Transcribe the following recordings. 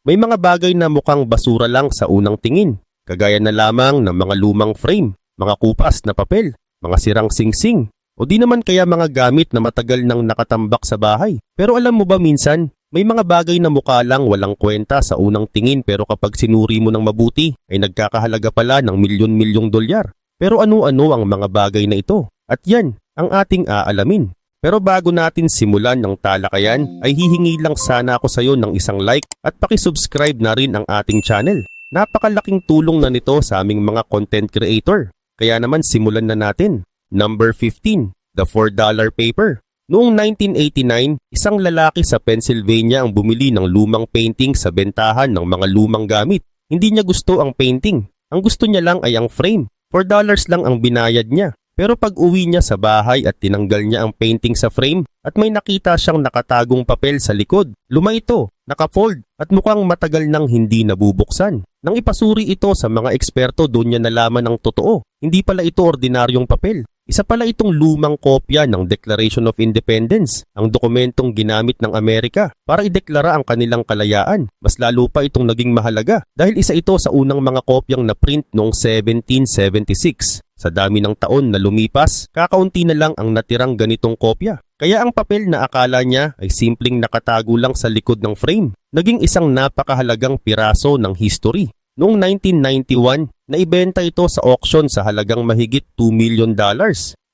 May mga bagay na mukhang basura lang sa unang tingin, kagaya na lamang ng mga lumang frame, mga kupas na papel, mga sirang singsing, o di naman kaya mga gamit na matagal nang nakatambak sa bahay. Pero alam mo ba minsan, may mga bagay na mukha lang walang kwenta sa unang tingin pero kapag sinuri mo ng mabuti ay nagkakahalaga pala ng milyon-milyong dolyar. Pero ano-ano ang mga bagay na ito? At yan ang ating aalamin. Pero bago natin simulan ng talakayan ay hihingi lang sana ako sa iyo ng isang like at pakisubscribe na rin ang ating channel. Napakalaking tulong na nito sa aming mga content creator. Kaya naman simulan na natin. Number 15, the $4 paper. Noong 1989, isang lalaki sa Pennsylvania ang bumili ng lumang painting sa bentahan ng mga lumang gamit. Hindi niya gusto ang painting. Ang gusto niya lang ay ang frame. $4 lang ang binayad niya. Pero pag uwi niya sa bahay at tinanggal niya ang painting sa frame at may nakita siyang nakatagong papel sa likod, luma ito, nakafold at mukhang matagal nang hindi nabubuksan. Nang ipasuri ito sa mga eksperto, doon niya nalaman ang totoo. Hindi pala ito ordinaryong papel. Isa pala itong lumang kopya ng Declaration of Independence, ang dokumentong ginamit ng Amerika para ideklara ang kanilang kalayaan. Mas lalo pa itong naging mahalaga dahil isa ito sa unang mga kopyang na print noong 1776. Sa dami ng taon na lumipas, kakaunti na lang ang natirang ganitong kopya. Kaya ang papel na akala niya ay simpleng nakatago lang sa likod ng frame, naging isang napakahalagang piraso ng history. Noong 1991, naibenta ito sa auction sa halagang mahigit $2 million.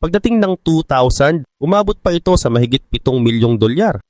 Pagdating ng 2000, umabot pa ito sa mahigit $7 milyong.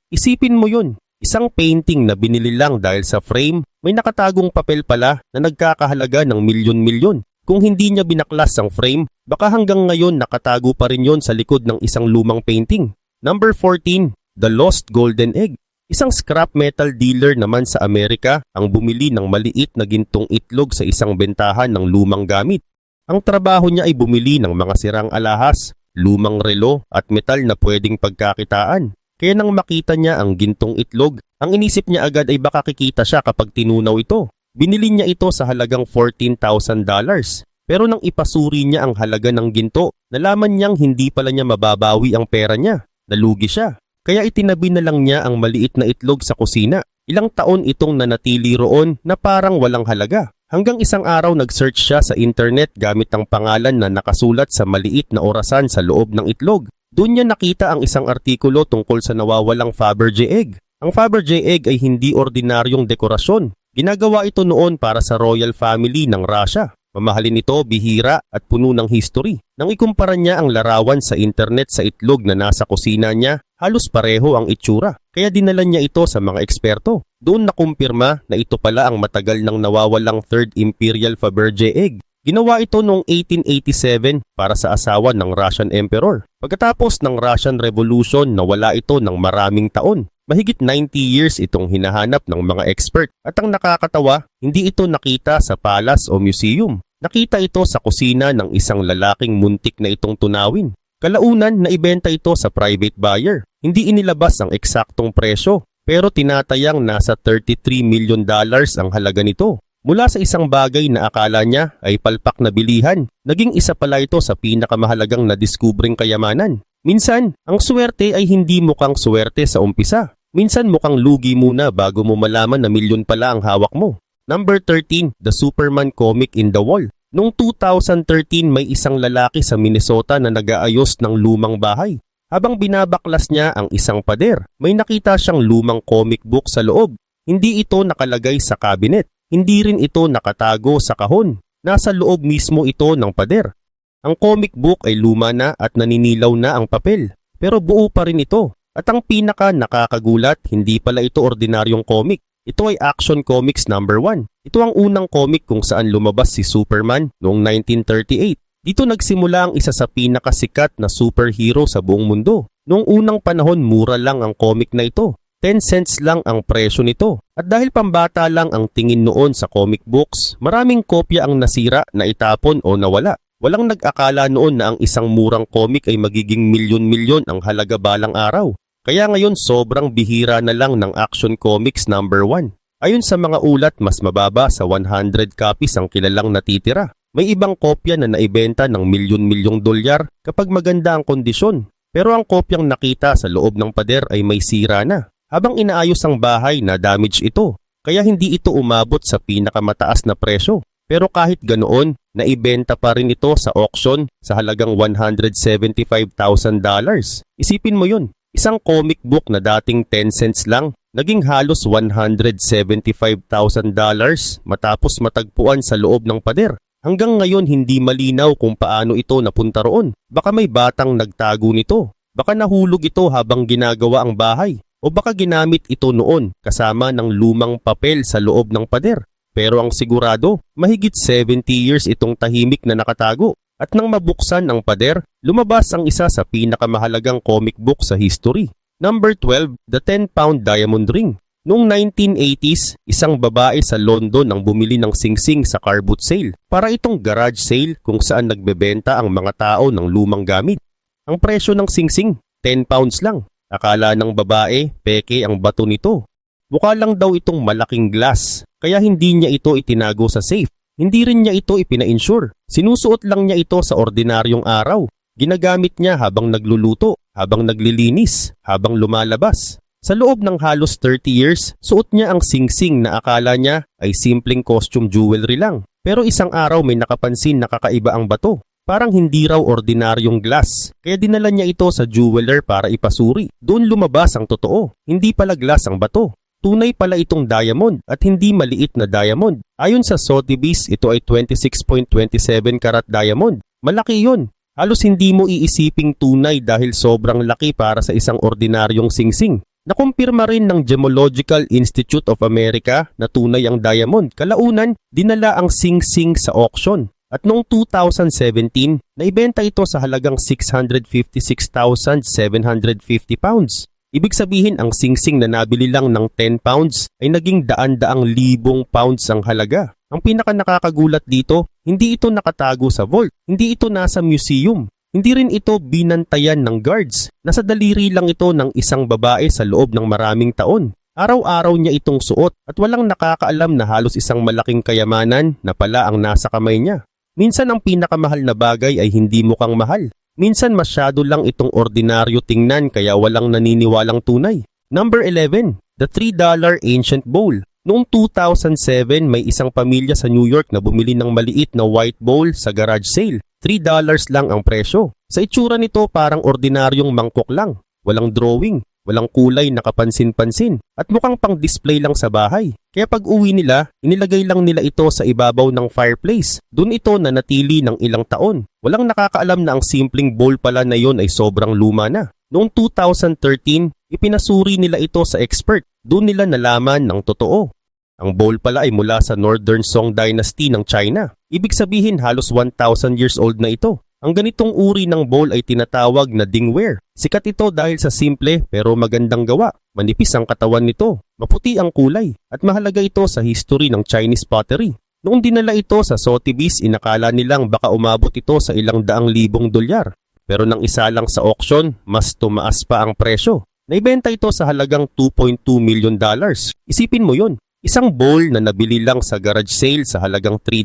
Isipin mo yun, isang painting na binili lang dahil sa frame, may nakatagong papel pala na nagkakahalaga ng milyon-milyon. Kung hindi niya binaklas ang frame, baka hanggang ngayon nakatago pa rin yon sa likod ng isang lumang painting. Number 14, the lost golden egg. Isang scrap metal dealer naman sa Amerika ang bumili ng maliit na gintong itlog sa isang bentahan ng lumang gamit. Ang trabaho niya ay bumili ng mga sirang alahas, lumang relo at metal na pwedeng pagkakitaan. Kaya nang makita niya ang gintong itlog, ang inisip niya agad ay baka kikita siya kapag tinunaw ito. Binili niya ito sa halagang $14,000. Pero nang ipasuri niya ang halaga ng ginto, nalaman niyang hindi pala niya mababawi ang pera niya. Nalugi siya. Kaya itinabi na lang niya ang maliit na itlog sa kusina. Ilang taon itong nanatili roon na parang walang halaga. Hanggang isang araw nag-search siya sa internet gamit ang pangalan na nakasulat sa maliit na orasan sa loob ng itlog. Doon niya nakita ang isang artikulo tungkol sa nawawalang Fabergé egg. Ang Fabergé egg ay hindi ordinaryong dekorasyon. Ginagawa ito noon para sa royal family ng Russia. Mamahalin ito, bihira at puno ng history. Nang ikumpara niya ang larawan sa internet sa itlog na nasa kusina niya, halos pareho ang itsura. Kaya dinala niya ito sa mga eksperto. Doon nakumpirma na ito pala ang matagal nang nawawalang Third Imperial Fabergé egg. Ginawa ito noong 1887 para sa asawa ng Russian Emperor. Pagkatapos ng Russian Revolution, nawala ito ng maraming taon. Mahigit 90 years itong hinahanap ng mga expert at ang nakakatawa, hindi ito nakita sa palace o museum. Nakita ito sa kusina ng isang lalaking muntik na itong tunawin. Kalaunan, naibenta ito sa private buyer. Hindi inilabas ang eksaktong presyo, pero tinatayang nasa $33 million ang halaga nito. Mula sa isang bagay na akala niya ay palpak na bilihan, naging isa pala ito sa pinakamahalagang nadiskubring kayamanan. Minsan, ang swerte ay hindi mukhang swerte sa umpisa. Minsan mukhang lugi muna bago mo malaman na milyon pala ang hawak mo. Number 13, the Superman comic in the wall. Noong 2013 may isang lalaki sa Minnesota na nag-aayos ng lumang bahay. Habang binabaklas niya ang isang pader, may nakita siyang lumang comic book sa loob. Hindi ito nakalagay sa cabinet. Hindi rin ito nakatago sa kahon. Nasa loob mismo ito ng pader. Ang comic book ay luma na at naninilaw na ang papel. Pero buo pa rin ito. At ang pinaka nakakagulat, hindi pala ito ordinaryong comic. Ito ay Action Comics number 1. Ito ang unang comic kung saan lumabas si Superman noong 1938. Dito nagsimula ang isa sa pinakasikat na superhero sa buong mundo. Noong unang panahon, mura lang ang comic na ito. 10 cents lang ang presyo nito. At dahil pambata lang ang tingin noon sa comic books, maraming kopya ang nasira, naitapon o nawala. Walang nag-akala noon na ang isang murang comic ay magiging milyon-milyon ang halaga balang araw. Kaya ngayon sobrang bihira na lang ng Action Comics number 1. Ayon sa mga ulat, mas mababa sa 100 copies ang kilalang natitira. May ibang kopya na naibenta ng milyon-milyong dolyar kapag maganda ang kondisyon. Pero ang kopyang nakita sa loob ng pader ay may sira na. Habang inaayos ang bahay, na damage ito. kaya hindi ito umabot sa pinakamataas na presyo. Pero kahit ganoon, naibenta pa rin ito sa auction sa halagang $175,000. Isipin mo yun, isang comic book na dating 10 cents lang, naging halos $175,000 matapos matagpuan sa loob ng pader. Hanggang ngayon hindi malinaw kung paano ito napunta roon. Baka may batang nagtago nito. Baka nahulog ito habang ginagawa ang bahay. O baka ginamit ito noon kasama ng lumang papel sa loob ng pader. Pero ang sigurado, mahigit 70 years itong tahimik na nakatago. At nang mabuksan ang pader, lumabas ang isa sa pinakamahalagang comic book sa history. Number 12, The 10-Pound Diamond Ring. Noong 1980s, isang babae sa London ang bumili ng singsing sa car boot sale. Para itong garage sale kung saan nagbebenta ang mga tao ng lumang gamit. Ang presyo ng singsing, 10 pounds lang. Akala ng babae, peke ang bato nito. Mukha lang daw itong malaking glass, kaya hindi niya ito itinago sa safe. Hindi rin niya ito ipina-insure. Sinusuot lang niya ito sa ordinaryong araw. Ginagamit niya habang nagluluto, habang naglilinis, habang lumalabas. Sa loob ng halos 30 years, suot niya ang singsing na akala niya ay simpleng costume jewelry lang. Pero isang araw may nakapansin na kakaiba ang bato. Parang hindi raw ordinaryong glass. Kaya dinala niya ito sa jeweler para ipasuri. Doon lumabas ang totoo. Hindi pala glass ang bato. Tunay pala itong diamond at hindi maliit na diamond. Ayon sa Sotheby's, ito ay 26.27 karat diamond. Malaki yun. Halos hindi mo iisiping tunay dahil sobrang laki para sa isang ordinaryong singsing. Nakumpirma rin ng Gemological Institute of America na tunay ang diamond. Kalaunan, dinala ang singsing sa auction. At noong 2017, naibenta ito sa halagang 656,750 pounds. Ibig sabihin ang singsing na nabili lang ng 10 pounds ay naging daan-daang libong pounds ang halaga. Ang pinaka nakakagulat dito, hindi ito nakatago sa vault, hindi ito nasa museum, hindi rin ito binantayan ng guards. Nasa daliri lang ito ng isang babae sa loob ng maraming taon. Araw-araw niya itong suot at walang nakakaalam na halos isang malaking kayamanan na pala ang nasa kamay niya. Minsan ang pinakamahal na bagay ay hindi mukhang mahal. Minsan masyado lang itong ordinaryo tingnan kaya walang naniniwalang tunay. Number 11, the $3 Ancient Bowl. Noong 2007, may isang pamilya sa New York na bumili ng maliit na white bowl sa garage sale. $3 lang ang presyo. Sa itsura nito parang ordinaryong mangkok lang. Walang drawing, walang kulay na kapansin-pansin at mukhang pang-display lang sa bahay. Kaya pag uwi nila, inilagay lang nila ito sa ibabaw ng fireplace. Doon ito nanatili ng ilang taon. Walang nakakaalam na ang simpleng bowl pala na yon ay sobrang luma na. Noong 2013, ipinasuri nila ito sa expert. Doon nila nalaman ng totoo. Ang bowl pala ay mula sa Northern Song Dynasty ng China. Ibig sabihin halos 1,000 years old na ito. Ang ganitong uri ng bowl ay tinatawag na dingware. Sikat ito dahil sa simple pero magandang gawa. Manipis ang katawan nito, maputi ang kulay, at mahalaga ito sa history ng Chinese pottery. Noong dinala ito sa Sotheby's, inakala nilang baka umabot ito sa ilang daang libong dolyar. Pero nang isa lang sa auction, mas tumaas pa ang presyo. Naibenta ito sa halagang $2.2 million. Isipin mo yon. Isang bowl na nabili lang sa garage sale sa halagang $3,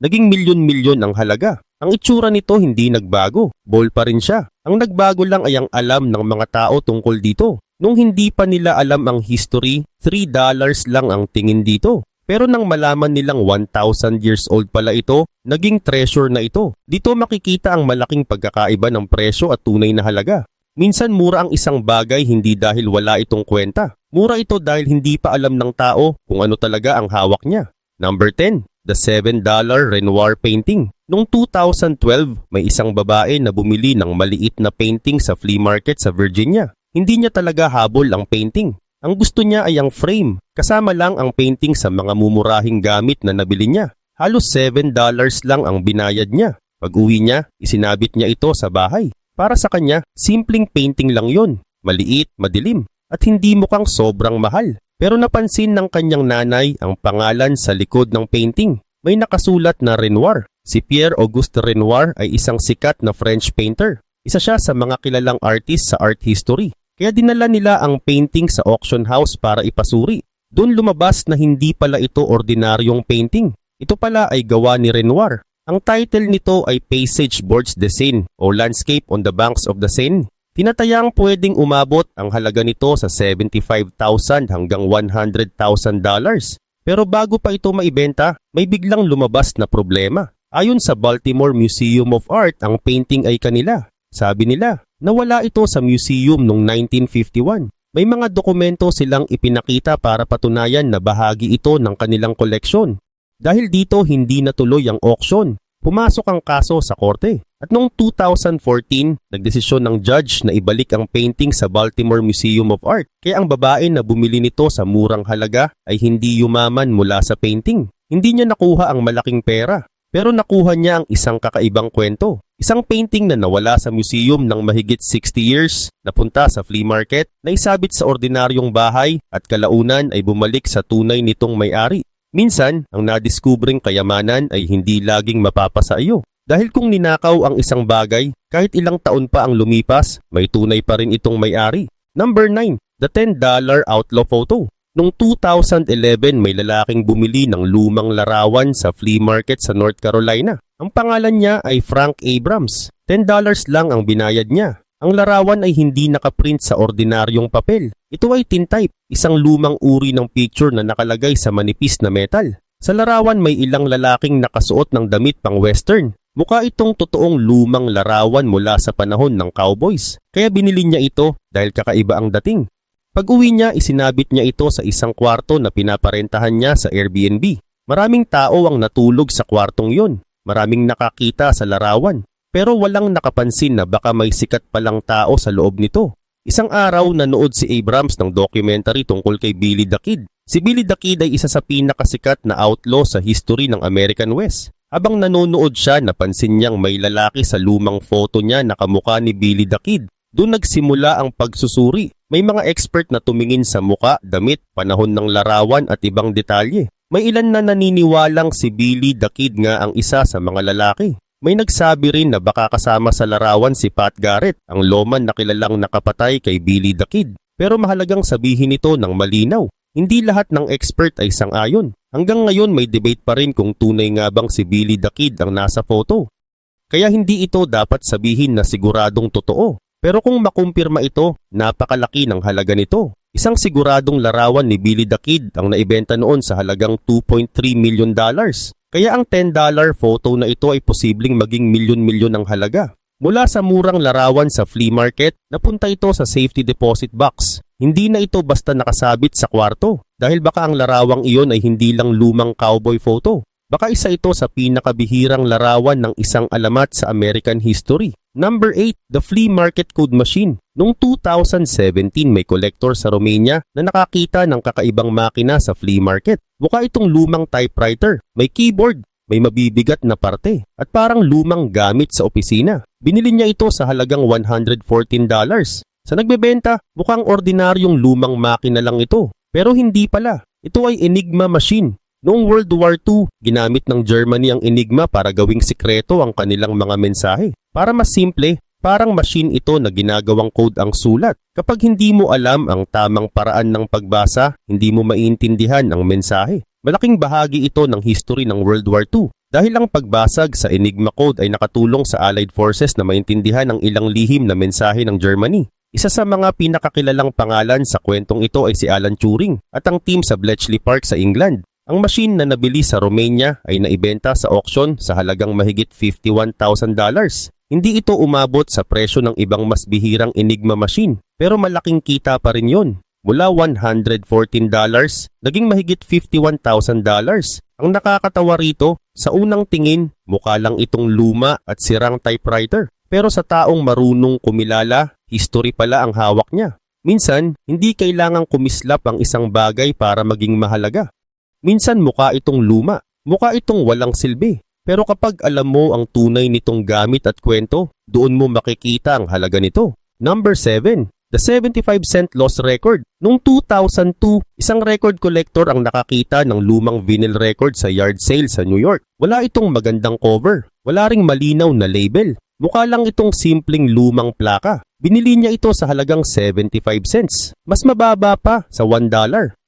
naging milyon-milyon ang halaga. Ang itsura nito hindi nagbago, bowl pa rin siya. Ang nagbago lang ay ang alam ng mga tao tungkol dito. Nung hindi pa nila alam ang history, $3 lang ang tingin dito. Pero nang malaman nilang 1,000 years old pala ito, naging treasure na ito. Dito makikita ang malaking pagkakaiba ng presyo at tunay na halaga. Minsan mura ang isang bagay hindi dahil wala itong kwenta. Mura ito dahil hindi pa alam ng tao kung ano talaga ang hawak niya. Number 10, the $7 Renoir painting. Noong 2012, may isang babae na bumili ng maliit na painting sa flea market sa Virginia. Hindi niya talaga habol ang painting. Ang gusto niya ay ang frame, kasama lang ang painting sa mga mumurahing gamit na nabili niya. Halos $7 lang ang binayad niya. Pag uwi niya, isinabit niya ito sa bahay. Para sa kanya, simpleng painting lang yon. Maliit, madilim, at hindi mukhang sobrang mahal. Pero napansin ng kanyang nanay ang pangalan sa likod ng painting. May nakasulat na Renoir. Si Pierre-Auguste Renoir ay isang sikat na French painter. Isa siya sa mga kilalang artist sa art history. Kaya dinala nila ang painting sa auction house para ipasuri. Doon lumabas na hindi pala ito ordinaryong painting. Ito pala ay gawa ni Renoir. Ang title nito ay Paysage Bords de Seine o Landscape on the Banks of the Seine. Tinatayang pwedeng umabot ang halaga nito sa $75,000 hanggang $100,000. Pero bago pa ito maibenta, may biglang lumabas na problema. Ayon sa Baltimore Museum of Art, ang painting ay kanila. Sabi nila, nawala ito sa museum noong 1951. May mga dokumento silang ipinakita para patunayan na bahagi ito ng kanilang koleksyon. Dahil dito hindi natuloy ang auction, pumasok ang kaso sa korte. At noong 2014, nagdesisyon ng judge na ibalik ang painting sa Baltimore Museum of Art. Kaya ang babae na bumili nito sa murang halaga ay hindi yumaman mula sa painting. Hindi niya nakuha ang malaking pera, pero nakuha niya ang isang kakaibang kwento. Isang painting na nawala sa museum ng mahigit 60 years, napunta sa flea market, na isabit sa ordinaryong bahay at kalaunan ay bumalik sa tunay nitong may-ari. Minsan, ang nadiskubring kayamanan ay hindi laging mapapasa iyo. Dahil kung ninakaw ang isang bagay, kahit ilang taon pa ang lumipas, may tunay pa rin itong may-ari. Number 9. The $10 Outlaw Photo. Noong 2011, may lalaking bumili ng lumang larawan sa flea market sa North Carolina. Ang pangalan niya ay Frank Abrams. $10 lang ang binayad niya. Ang larawan ay hindi nakaprint sa ordinaryong papel. Ito ay tintype, isang lumang uri ng picture na nakalagay sa manipis na metal. Sa larawan may ilang lalaking nakasuot ng damit pang western. Mukha itong totoong lumang larawan mula sa panahon ng cowboys. Kaya binili niya ito dahil kakaiba ang dating. Pag-uwi niya, isinabit niya ito sa isang kwarto na pinaparentahan niya sa Airbnb. Maraming tao ang natulog sa kwartong yon. Maraming nakakita sa larawan. Pero walang nakapansin na baka may sikat palang tao sa loob nito. Isang araw nanood si Abrams ng documentary tungkol kay Billy the Kid. Si Billy the Kid ay isa sa pinakasikat na outlaw sa history ng American West. Habang nanonood siya, napansin niyang may lalaki sa lumang photo niya na kamukha ni Billy the Kid. Doon nagsimula ang pagsusuri. May mga expert na tumingin sa muka, damit, panahon ng larawan at ibang detalye. May ilan na naniniwalang si Billy the Kid nga ang isa sa mga lalaki. May nagsabi rin na baka kasama sa larawan si Pat Garrett, ang lawman na kilalang nakapatay kay Billy the Kid. Pero mahalagang sabihin ito ng malinaw. Hindi lahat ng expert ay sang-ayon. Hanggang ngayon may debate pa rin kung tunay nga bang si Billy the Kid ang nasa photo. Kaya hindi ito dapat sabihin na siguradong totoo. Pero kung makumpirma ito, napakalaki ng halaga nito. Isang siguradong larawan ni Billy the Kid ang naibenta noon sa halagang $2.3 million. Kaya ang $10 photo na ito ay posibleng maging milyon-milyon ang halaga. Mula sa murang larawan sa flea market, napunta ito sa safety deposit box. Hindi na ito basta nakasabit sa kwarto dahil baka ang larawang iyon ay hindi lang lumang cowboy photo. Baka isa ito sa pinakabihirang larawan ng isang alamat sa American history. Number 8, the flea market code machine. Noong 2017, may collector sa Romania na nakakita ng kakaibang makina sa flea market. Mukha itong lumang typewriter, may keyboard, may mabibigat na parte, at parang lumang gamit sa opisina. Binili niya ito sa halagang $114. Sa nagbebenta, mukhang ordinaryong lumang makina lang ito. Pero hindi pala. Ito ay Enigma machine. Noong World War II, ginamit ng Germany ang Enigma para gawing sikreto ang kanilang mga mensahe. Para mas simple, parang machine ito na ginagawang code ang sulat. Kapag hindi mo alam ang tamang paraan ng pagbasa, hindi mo maiintindihan ang mensahe. Malaking bahagi ito ng history ng World War II. Dahil ang pagbasag sa Enigma code ay nakatulong sa Allied Forces na maintindihan ang ilang lihim na mensahe ng Germany. Isa sa mga pinakakilalang pangalan sa kwentong ito ay si Alan Turing at ang team sa Bletchley Park sa England. Ang machine na nabili sa Romania ay naibenta sa auction sa halagang mahigit $51,000. Hindi ito umabot sa presyo ng ibang mas bihirang Enigma machine, pero malaking kita pa rin yon. Mula $114, naging mahigit $51,000. Ang nakakatawa rito, sa unang tingin, mukha lang itong luma at sirang typewriter. Pero sa taong marunong kumilala, history pala ang hawak niya. Minsan, hindi kailangang kumislap ang isang bagay para maging mahalaga. Minsan mukha itong luma, mukha itong walang silbi. Pero kapag alam mo ang tunay nitong gamit at kwento, doon mo makikita ang halaga nito. Number 7. The 75-cent lost record. Noong 2002, isang record collector ang nakakita ng lumang vinyl record sa yard sale sa New York. Wala itong magandang cover. Wala ring malinaw na label. Mukha lang itong simpleng lumang plaka. Binili niya ito sa halagang 75 cents. Mas mababa pa sa $1.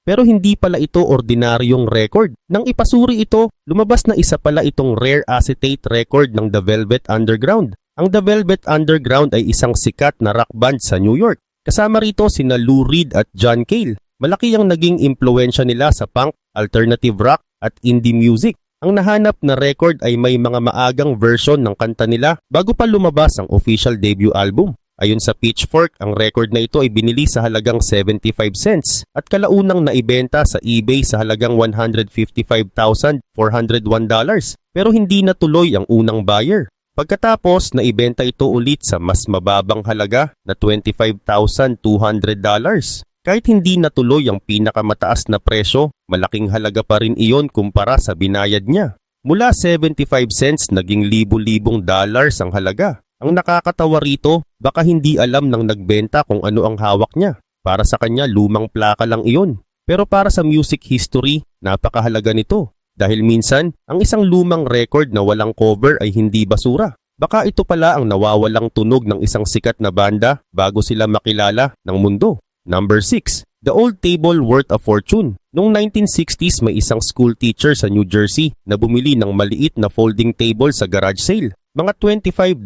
Pero hindi pala ito ordinaryong record. Nang ipasuri ito, lumabas na isa pala itong rare acetate record ng The Velvet Underground. Ang The Velvet Underground ay isang sikat na rock band sa New York. Kasama rito sina Lou Reed at John Cale. Malaki ang naging impluwensya nila sa punk, alternative rock at indie music. Ang nahanap na record ay may mga maagang version ng kanta nila bago pa lumabas ang official debut album. Ayon sa Pitchfork, ang record na ito ay binili sa halagang 75 cents at kalaunang naibenta sa eBay sa halagang $155,401 pero hindi natuloy ang unang buyer. Pagkatapos, naibenta ito ulit sa mas mababang halaga na $25,200. Kahit hindi natuloy ang pinakamataas na presyo, malaking halaga pa rin iyon kumpara sa binayad niya. Mula 75 cents naging libo-libong dollars ang halaga. Ang nakakatawa rito, baka hindi alam ng nagbenta kung ano ang hawak niya. Para sa kanya, lumang plaka lang iyon. Pero para sa music history, napakahalaga nito. Dahil minsan, ang isang lumang record na walang cover ay hindi basura. Baka ito pala ang nawawalang tunog ng isang sikat na banda bago sila makilala ng mundo. Number 6. The Old Table Worth a Fortune. Noong 1960s may isang school teacher sa New Jersey na bumili ng maliit na folding table sa garage sale. Mga $25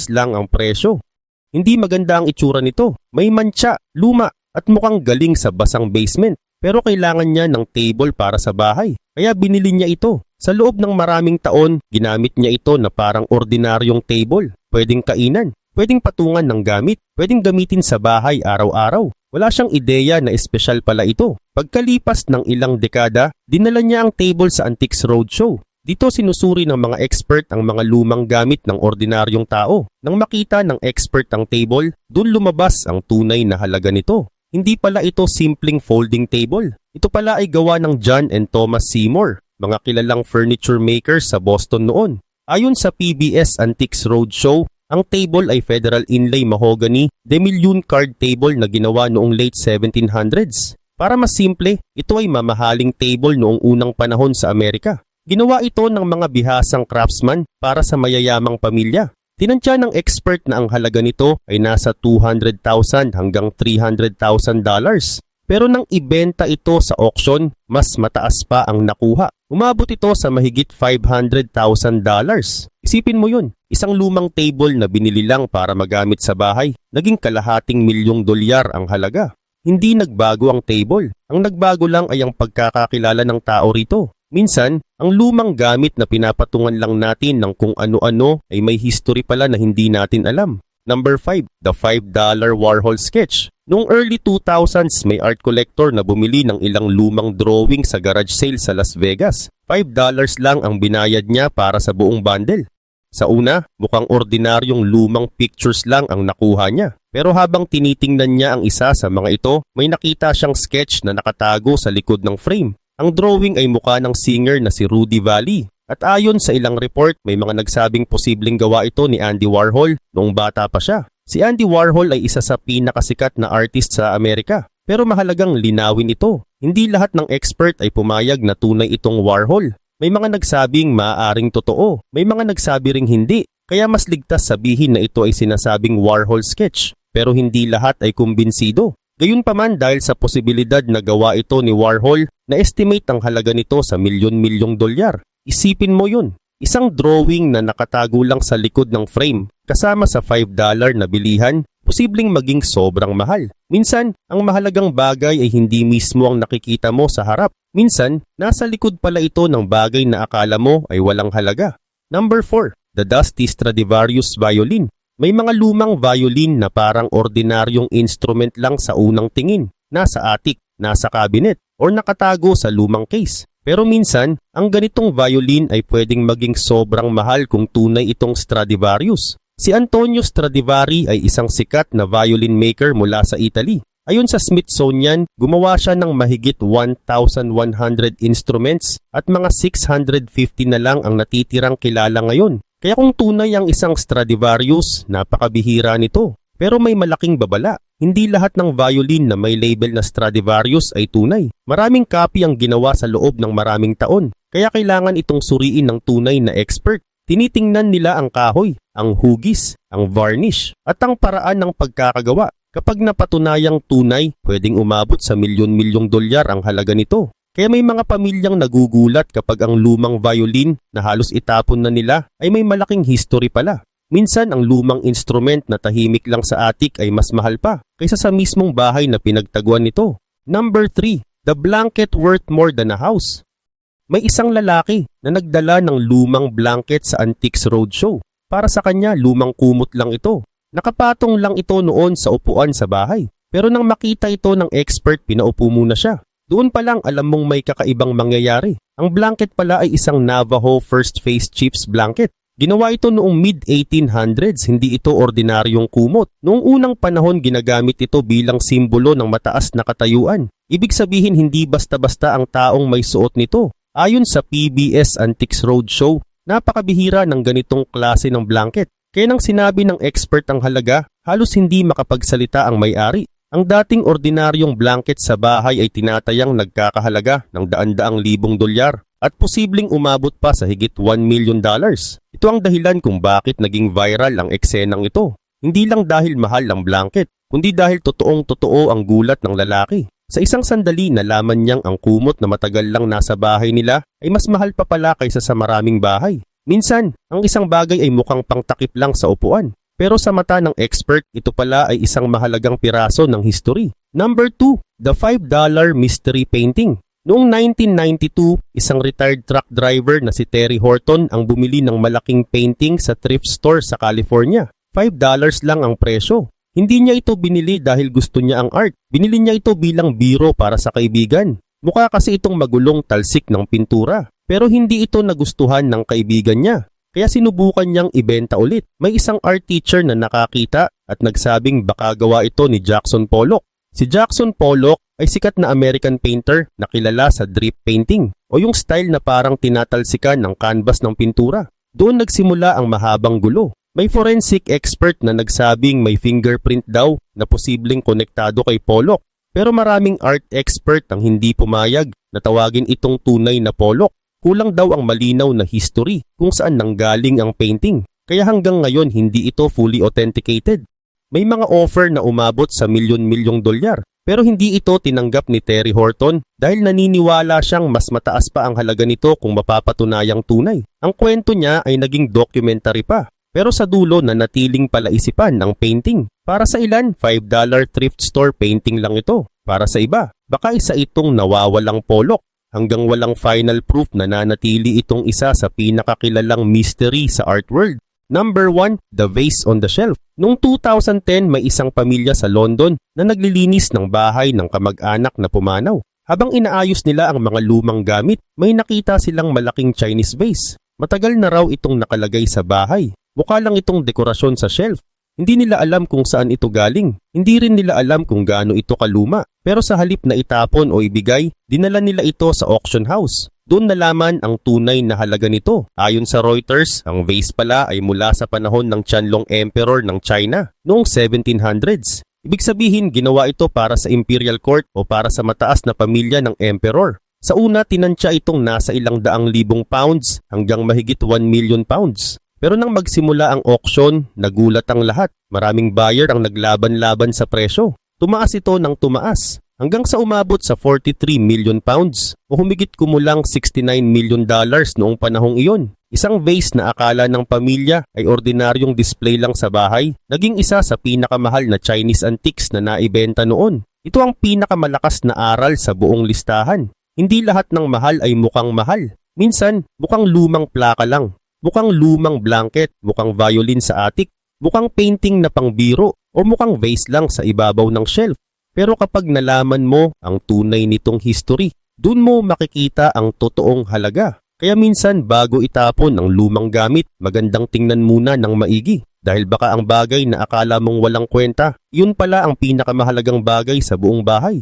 lang ang presyo. Hindi maganda ang itsura nito. May mantsa, luma at mukhang galing sa basang basement. Pero kailangan niya ng table para sa bahay. Kaya binili niya ito. Sa loob ng maraming taon, ginamit niya ito na parang ordinaryong table. Pwedeng kainan, pwedeng patungan ng gamit, pwedeng gamitin sa bahay araw-araw. Wala siyang ideya na espesyal pala ito. Pagkalipas ng ilang dekada, dinala niya ang table sa Antiques Roadshow. Dito sinusuri ng mga expert ang mga lumang gamit ng ordinaryong tao. Nang makita ng expert ang table, dun lumabas ang tunay na halaga nito. Hindi pala ito simpleng folding table. Ito pala ay gawa ng John and Thomas Seymour, mga kilalang furniture makers sa Boston noon. Ayon sa PBS Antiques Roadshow, ang table ay Federal Inlay Mahogany Demillion card table na ginawa noong late 1700s. Para mas simple, ito ay mamahaling table noong unang panahon sa Amerika. Ginawa ito ng mga bihasang craftsman para sa mayayamang pamilya. Tinansya ng expert na ang halaga nito ay nasa $200,000 hanggang $300,000. Pero nang ibenta ito sa auction, mas mataas pa ang nakuha. Umabot ito sa mahigit $500,000. Isipin mo yun, isang lumang table na binili lang para magamit sa bahay, naging $250 milyon ang halaga. Hindi nagbago ang table, ang nagbago lang ay ang pagkakakilala ng tao rito. Minsan, ang lumang gamit na pinapatungan lang natin ng kung ano-ano ay may history pala na hindi natin alam. Number 5. The $5 Warhol Sketch. Noong early 2000s, may art collector na bumili ng ilang lumang drawing sa garage sale sa Las Vegas. $5 lang ang binayad niya para sa buong bundle. Sa una, mukhang ordinaryong lumang pictures lang ang nakuha niya. Pero habang tinitingnan niya ang isa sa mga ito, may nakita siyang sketch na nakatago sa likod ng frame. Ang drawing ay mukha ng singer na si Rudy Vallee. At ayon sa ilang report, may mga nagsabing posibleng gawa ito ni Andy Warhol noong bata pa siya. Si Andy Warhol ay isa sa pinakasikat na artist sa Amerika. Pero mahalagang linawin ito. Hindi lahat ng expert ay pumayag na tunay itong Warhol. May mga nagsabing maaaring totoo. May mga nagsabi ring hindi. Kaya mas ligtas sabihin na ito ay sinasabing Warhol sketch. Pero hindi lahat ay kumbinsido. Gayunpaman dahil sa posibilidad na gawa ito ni Warhol, na-estimate ang halaga nito sa milyon-milyong dolyar. Isipin mo yun, isang drawing na nakatago lang sa likod ng frame kasama sa $5 na bilihan, posibleng maging sobrang mahal. Minsan, ang mahalagang bagay ay hindi mismo ang nakikita mo sa harap. Minsan, nasa likod pala ito ng bagay na akala mo ay walang halaga. Number 4. The Dusty Stradivarius Violin. May mga lumang violin na parang ordinaryong instrument lang sa unang tingin, nasa attic, nasa cabinet, or nakatago sa lumang case. Pero minsan, ang ganitong violin ay pwedeng maging sobrang mahal kung tunay itong Stradivarius. Si Antonio Stradivari ay isang sikat na violin maker mula sa Italy. Ayon sa Smithsonian, gumawa siya ng mahigit 1,100 instruments at mga 650 na lang ang natitirang kilala ngayon. Kaya kung tunay ang isang Stradivarius, napakabihira nito. Pero may malaking babala. Hindi lahat ng violin na may label na Stradivarius ay tunay. Maraming copy ang ginawa sa loob ng maraming taon. Kaya kailangan itong suriin ng tunay na expert. Tinitingnan nila ang kahoy, ang hugis, ang varnish, at ang paraan ng pagkakagawa. Kapag napatunayang tunay, pwedeng umabot sa milyon-milyong dolyar ang halaga nito. Kaya may mga pamilyang nagugulat kapag ang lumang violin na halos itapon na nila ay may malaking history pala. Minsan ang lumang instrument na tahimik lang sa attic ay mas mahal pa kaysa sa mismong bahay na pinagtaguan nito. Number 3. The blanket worth more than a house. May isang lalaki na nagdala ng lumang blanket sa Antiques Roadshow. Para sa kanya, lumang kumot lang ito. Nakapatong lang ito noon sa upuan sa bahay. Pero nang makita ito ng expert, pinaupo muna siya. Doon pa lang alam mong may kakaibang mangyayari. Ang blanket pala ay isang Navajo First Face Chiefs blanket. Ginawa ito noong mid-1800s, hindi ito ordinaryong kumot. Noong unang panahon, ginagamit ito bilang simbolo ng mataas na katayuan. Ibig sabihin hindi basta-basta ang taong may suot nito. Ayon sa PBS Antiques Roadshow, napakabihira ng ganitong klase ng blanket. Kaya nang sinabi ng expert ang halaga, halos hindi makapagsalita ang may-ari. Ang dating ordinaryong blanket sa bahay ay tinatayang nagkakahalaga ng daan-daang libong dolyar at posibleng umabot pa sa higit $1 million. Ito ang dahilan kung bakit naging viral ang eksenang ito. Hindi lang dahil mahal ang blanket, kundi dahil totoong-totoo ang gulat ng lalaki. Sa isang sandali nalaman niyang ang kumot na matagal lang nasa bahay nila ay mas mahal pa pala kaysa sa maraming bahay. Minsan, ang isang bagay ay mukhang pangtakip lang sa upuan. Pero sa mata ng expert, ito pala ay isang mahalagang piraso ng history. Number 2, the $5 mystery painting. Noong 1992, isang retired truck driver na si Terry Horton ang bumili ng malaking painting sa thrift store sa California. $5 lang ang presyo. Hindi niya ito binili dahil gusto niya ang art. Binili niya ito bilang biro para sa kaibigan. Mukha kasi itong magulong talsik ng pintura. Pero hindi ito nagustuhan ng kaibigan niya. Kaya sinubukan niyang ibenta ulit. May isang art teacher na nakakita at nagsabing baka gawa ito ni Jackson Pollock. Si Jackson Pollock ay sikat na American painter na kilala sa drip painting o yung style na parang tinatalsikan ng canvas ng pintura. Doon nagsimula ang mahabang gulo. May forensic expert na nagsabing may fingerprint daw na posibleng konektado kay Pollock. Pero maraming art expert ang hindi pumayag na tawagin itong tunay na Pollock. Kulang daw ang malinaw na history kung saan nanggaling ang painting. Kaya hanggang ngayon hindi ito fully authenticated. May mga offer na umabot sa milyon-milyong dolyar. Pero hindi ito tinanggap ni Terry Horton dahil naniniwala siyang mas mataas pa ang halaga nito kung mapapatunayang tunay. Ang kwento niya ay naging documentary pa. Pero sa dulo nanatiling palaisipan ang painting. Para sa ilan, $5 thrift store painting lang ito. Para sa iba, baka isa itong nawawalang Pollock. Hanggang walang final proof na nanatili itong isa sa pinakakilalang mystery sa art world. Number 1, the vase on the shelf. Noong 2010, may isang pamilya sa London na naglilinis ng bahay ng kamag-anak na pumanaw. Habang inaayos nila ang mga lumang gamit, may nakita silang malaking Chinese vase. Matagal na raw itong nakalagay sa bahay. Mukha lang itong dekorasyon sa shelf. Hindi nila alam kung saan ito galing. Hindi rin nila alam kung gaano ito kaluma. Pero sa halip na itapon o ibigay, dinala nila ito sa auction house. Doon nalaman ang tunay na halaga nito. Ayon sa Reuters, ang vase pala ay mula sa panahon ng Qianlong Emperor ng China noong 1700s. Ibig sabihin, ginawa ito para sa imperial court o para sa mataas na pamilya ng emperor. Sa una, tinansya itong nasa ilang daang libong pounds hanggang mahigit 1 million pounds. Pero nang magsimula ang auction, nagulat ang lahat. Maraming buyer ang naglaban-laban sa presyo. Tumaas ito ng tumaas hanggang sa umabot sa 43 million pounds o humigit kumulang $69 million noong panahong iyon. Isang vase na akala ng pamilya ay ordinaryong display lang sa bahay, naging isa sa pinakamahal na Chinese antiques na naibenta noon. Ito ang pinakamalakas na aral sa buong listahan. Hindi lahat ng mahal ay mukhang mahal. Minsan, mukhang lumang plaka lang. Mukhang lumang blanket, mukhang violin sa attic, mukhang painting na pangbiro o mukhang vase lang sa ibabaw ng shelf. Pero kapag nalaman mo ang tunay nitong history, dun mo makikita ang totoong halaga. Kaya minsan bago itapon ang lumang gamit, magandang tingnan muna ng maigi. Dahil baka ang bagay na akala mong walang kwenta, yun pala ang pinakamahalagang bagay sa buong bahay.